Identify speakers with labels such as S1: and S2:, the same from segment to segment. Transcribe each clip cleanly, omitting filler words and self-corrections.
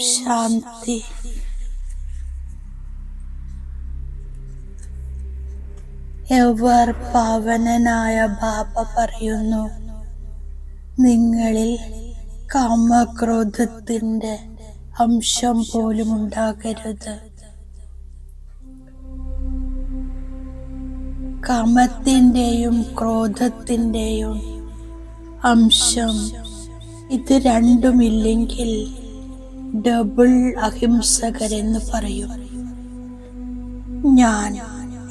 S1: ശാന്തി. Ever പാവനനായ ബാബ പറയുന്നു, നിങ്ങളിൽ കാമക്രോധത്തിന്റെ അംശം പോലും ഉണ്ടാകരുത്. കാമത്തിന്റെയും ക്രോധത്തിന്റെയും അംശം ഇത് രണ്ടുമില്ലെങ്കിൽ ഡബിൾ അഹിംസകരെന്ന് പറയും. ഞാൻ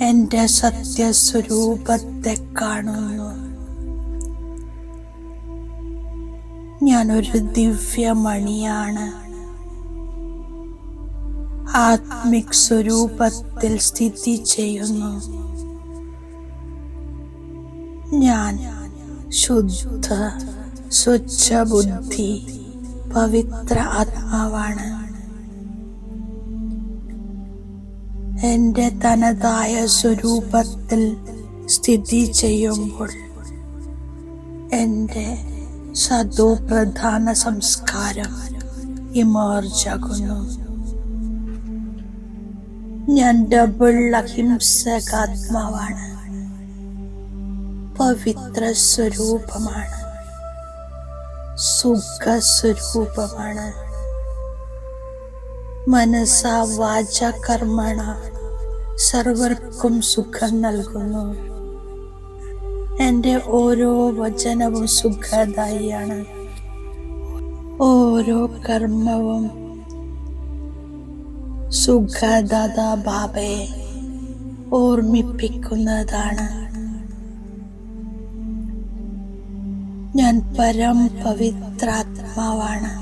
S1: എൻ്റെ സത്യസ്വരൂപത്തെ കാണുന്നു. ഞാനൊരു ദിവ്യമണിയാണ്. ആത്മിക് സ്വരൂപത്തിൽ സ്ഥിതി ചെയ്യുന്നു. ഞാൻ ശുദ്ധ സ്വച്ഛ ബുദ്ധി പവിത്ര ആത്മാവാണ്. എൻ്റെ തനതായ സ്വരൂപത്തിൽ സ്ഥിതി ചെയ്യുമ്പോൾ എൻ്റെ സദോ പ്രധാന സംസ്കാരം ഇമേർജാകുന്നു. ഞാൻ ഡബിൾ അഹിംസകാത്മാവാണ്. പവിത്ര സ്വരൂപമാണ്. സുഖസ്വരൂപമാണ്. മനസ്സ വാച കർമ്മണ സർവർക്കും സുഖം നൽകുന്നു. എൻ്റെ ഓരോ വചനവും സുഖദായിയാണ്. ഓരോ കർമ്മവും സുഖദാത ബാബയെ ഓർമ്മിപ്പിക്കുന്നതാണ്. ഞാൻ പരം പവിത്രാത്മാവാണ്.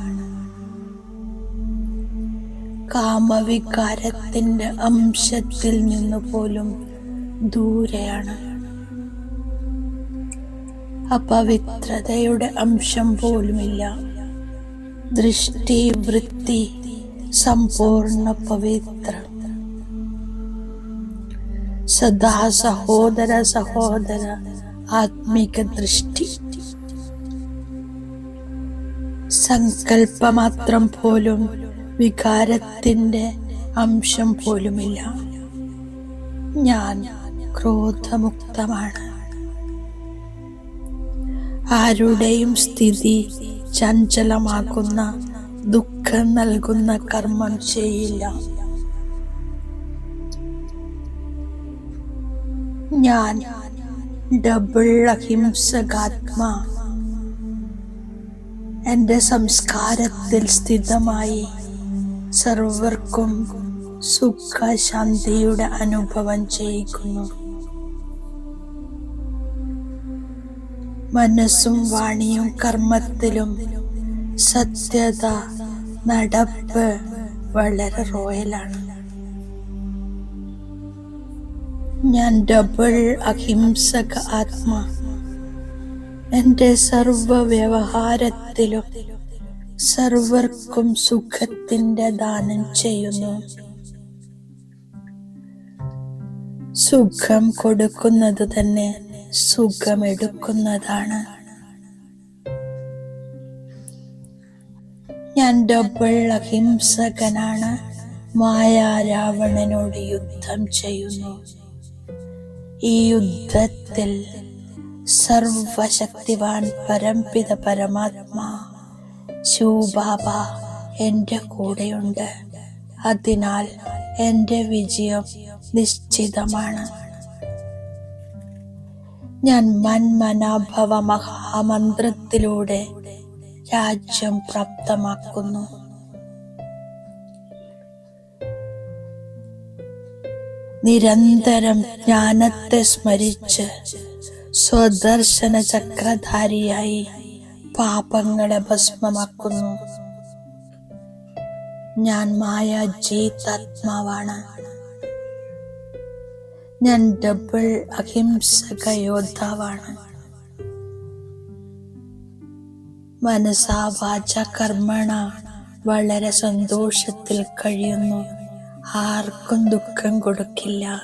S1: കാമവികാരത്തിന്റെ അംശത്തിൽ നിന്ന് പോലും ദൂരെയാണ്. അപവിത്രതയുടെ അംശം പോലുമില്ല. ദൃഷ്ടി വൃത്തി സമ്പൂർണ്ണ പവിത്രം. സദാ സഹോദര സഹോദര ആത്മിക ദൃഷ്ടി. സങ്കല്പമാത്രം പോലും വികാരത്തിന്റെ അംശം പോലുമില്ല. ഞാൻ ക്രോധമുക്തമാണ്. ആരുടെയും സ്ഥിതി ചഞ്ചലമാക്കുന്ന ദുഃഖം നൽകുന്ന കർമ്മം ചെയ്യില്ല. ഞാൻ ഡബിൾ അഹിംസകാത്മാ. എൻ്റെ സംസ്കാരത്തിൽ സ്ഥിതമായി സർവർക്കും സുഖശാന്തിയുടെ അനുഭവം ചെയ്യിക്കുന്നു. മനസ്സും വാണിയും കർമ്മത്തിലും സത്യത നടപ്പ് വളരെ റോയലാണ്. ഞാൻ ഡബിൾ അഹിംസക ആത്മാ. എൻ്റെ സർവ വ്യവഹാരത്തിലും സർവർക്കും സുഖത്തിന്റെ ദാനം ചെയ്യുന്നു. സുഖം കൊടുക്കുന്നത് തന്നെ സുഖമെടുക്കുന്നതാണ്. ഞാൻ ഡബിൾ അഹിംസകനാണ്. മായാരാവണനോട് യുദ്ധം ചെയ്യുന്നു. ഈ യുദ്ധത്തിൽ സർവശക്തിവാൻ പരംപിത പരമാത്മാ ശിവബാബ എൻ്റെ കൂടെയുണ്ട്. അതിനാൽ എൻ്റെ വിജയം നിശ്ചിതമാണ്. ഞാൻ മന്മനാഭവ മഹാമന്ത്രത്തിലൂടെ രാജ്യം പ്രാപ്തമാക്കുന്നു. നിരന്തരം ജ്ഞാനത്തെ സ്മരിച്ച് സ്വദർശന ചക്രധാരിയായി പാപങ്ങളെ ഭസ്മമാക്കുന്നു. ഞാൻ മായാജീതാത്മാവാണ്. ഞാൻ ഡബിൾ അഹിംസക യോദ്ധാവാണ്. മനസാ വാച കർമ്മണ വളരെ സന്തോഷത്തിൽ കഴിയുന്നു. ആർക്കും ദുഃഖം കൊടുക്കില്ല.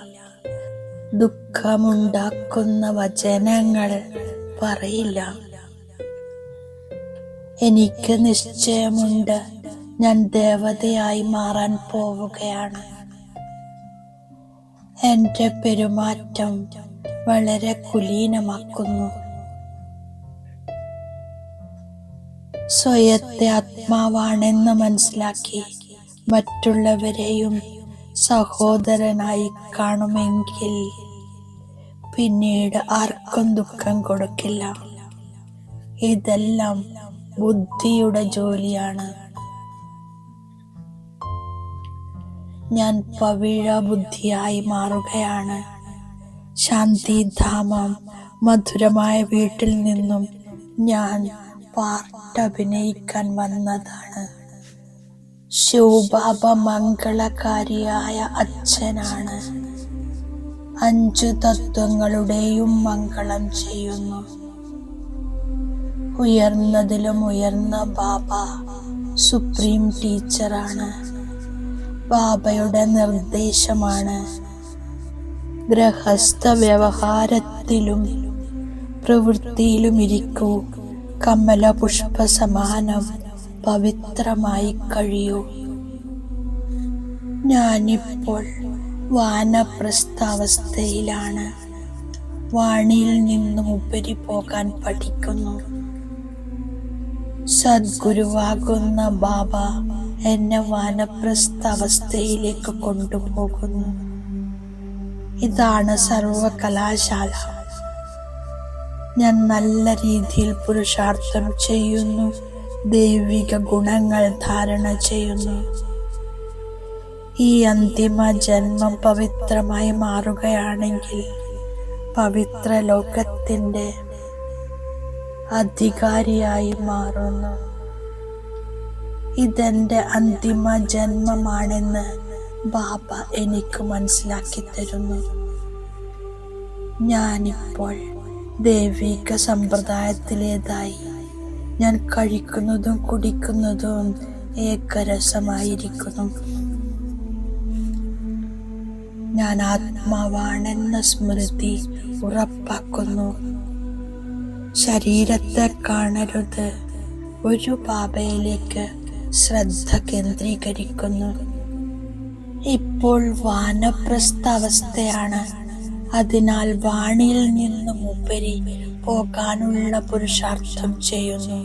S1: ദുഃഖമുണ്ടാക്കുന്ന വചനങ്ങൾ പറയില്ല. എനിക്ക് നിശ്ചയമുണ്ട്, ഞാൻ ദേവതയായി മാറാൻ പോവുകയാണ്. എൻ്റെ പെരുമാറ്റം വളരെ കുലീനമാക്കുന്നു. സ്വയത്തെ ആത്മാവാണെന്ന് മനസ്സിലാക്കി മറ്റുള്ളവരെയും സഹോദരനായി കാണുമെങ്കിൽ പിന്നീട് ആർക്കും ദുഃഖം കൊടുക്കില്ല. ഇതെല്ലാം ബുദ്ധിയുടെ ജോലിയാണ്. ഞാൻ പവിഴ ബുദ്ധിയായി മാറുകയാണ്. ശാന്തിധാമം മധുരമായ വീട്ടിൽ നിന്നും ഞാൻ പാട്ടഭിനയിക്കാൻ വന്നതാണ്. ശിവബാബ മംഗളകാരിയായ അച്ഛനാണ്. 5 തത്വങ്ങളുടെയും മംഗളം ചെയ്യുന്നു. ഉയർന്നതിലും ഉയർന്ന ബാബ സുപ്രീം ടീച്ചറാണ്. ബാബയുടെ നിർദ്ദേശമാണ് ഗൃഹസ്ഥ വ്യവഹാരത്തിലും പ്രവൃത്തിയിലും ഇരിക്കൂ, കമലപുഷ്പ സമാനം പവിത്രമായി കഴിയൂ. ഞാനിപ്പോൾ വാനപ്രസ്ഥാവസ്ഥയിലാണ്. വാണിയിൽ നിന്നും ഉപരി പോകാൻ പഠിക്കുന്നു. സദ്ഗുരുവാകുന്ന ബാബ എന്നെ വാനപ്രസ്ഥാവസ്ഥയിലേക്ക് കൊണ്ടുപോകുന്നു. ഇതാണ് സർവകലാശാല. ഞാൻ നല്ല രീതിയിൽ പുരുഷാർത്ഥം ചെയ്യുന്നു. ദൈവിക ഗുണങ്ങൾ ധാരണ ചെയ്യുന്നു. ഈ അന്തിമ ജന്മം പവിത്രമായി മാറുകയാണെങ്കിൽ പവിത്ര ലോകത്തിൻ്റെ അധികാരിയായി മാറുന്നു. ഇതെന്റെ അന്തിമ ജന്മമാണെന്ന് ബാബ എനിക്ക് മനസ്സിലാക്കി തരുന്നു. ഞാനിപ്പോൾ ദൈവിക സമ്പ്രദായത്തിലേതായി. ഞാൻ കഴിക്കുന്നതും കുടിക്കുന്നതും ഏകരസമായിരിക്കുന്നു. ഞാൻ ആത്മാവാണെന്ന സ്മൃതി ഉറപ്പാക്കുന്നു. ശരീരത്തെ കാണരുത്. ഒരു ബാബയിലേക്ക് ശ്രദ്ധ കേന്ദ്രീകരിക്കുന്നു. ഇപ്പോൾ വാനപ്രസ്ഥാവസ്ഥയാണ്. അതിനാൽ വാണിയിൽ നിന്നും ഉപരി പോകാനുള്ള പുരുഷാർത്ഥം ചെയ്യുന്നു.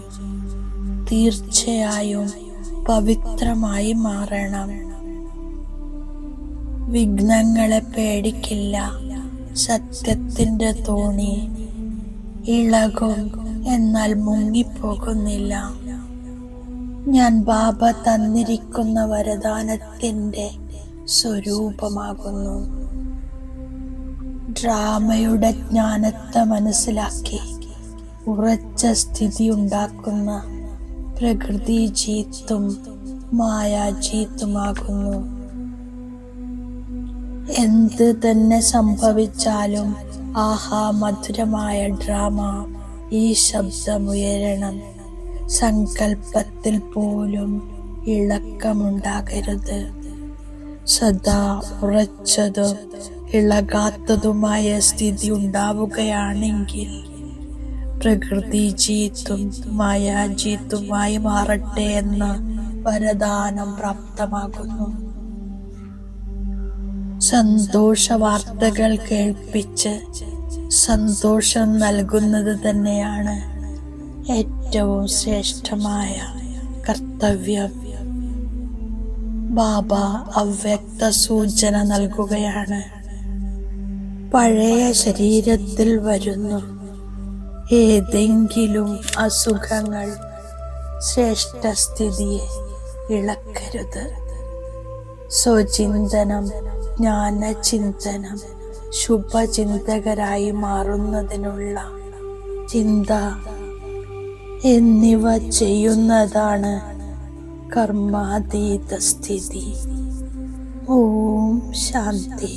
S1: തീർച്ചയായും പവിത്രമായി മാറണം. വിഘ്നങ്ങളെ പേടിക്കില്ല. സത്യത്തിന്റെ തോണി ഇളകും, എന്നാൽ മുങ്ങിപ്പോകുന്നില്ല. ഞാൻ ബാബ തന്നിരിക്കുന്ന വരദാനത്തിന്റെ സ്വരൂപമാകുന്നു. ഡ്രാമയുടെ ജ്ഞാനത്തെ മനസ്സിലാക്കി ഉറച്ച സ്ഥിതി ഉണ്ടാക്കുന്ന പ്രകൃതി ജീത്തും മായാജീത്തുമാകുന്നു. എന്ത് തന്നെ സംഭവിച്ചാലും ആഹാ മധുരമായ ഡ്രാമ, ഈ ശബ്ദമുയരണം. സങ്കൽപ്പത്തിൽ പോലും ഇളക്കമുണ്ടാകരുത്. സദാ ഉറച്ചതും ഇളകാത്തതുമായ സ്ഥിതി ഉണ്ടാവുകയാണെങ്കിൽ പ്രകൃതി ജീത്തും മായാജീത്തുമായി മാറട്ടെ എന്ന വരദാനം പ്രാപ്തമാകുന്നു. സന്തോഷ വാർത്തകൾ കേൾപ്പിച്ച് സന്തോഷം നൽകുന്നത് തന്നെയാണ് ഏറ്റവും ശ്രേഷ്ഠമായ കർത്തവ്യം. ബാബ അവ്യക്ത സൂചന നൽകുകയാണ്. പഴയ ശരീരത്തിൽ വരുന്നു ഏതെങ്കിലും അസുഖങ്ങൾ ശ്രേഷ്ഠസ്ഥിതിയെ ഇളക്കരുത്. സ്വചിന്തനം, ജ്ഞാനചിന്തനം, ശുഭചിന്തകരായി മാറുന്നതിനുള്ള ചിന്ത എന്നിവ ചെയ്യുന്നതാണ് കർമാതീത സ്ഥിതി. ഓം ശാന്തി.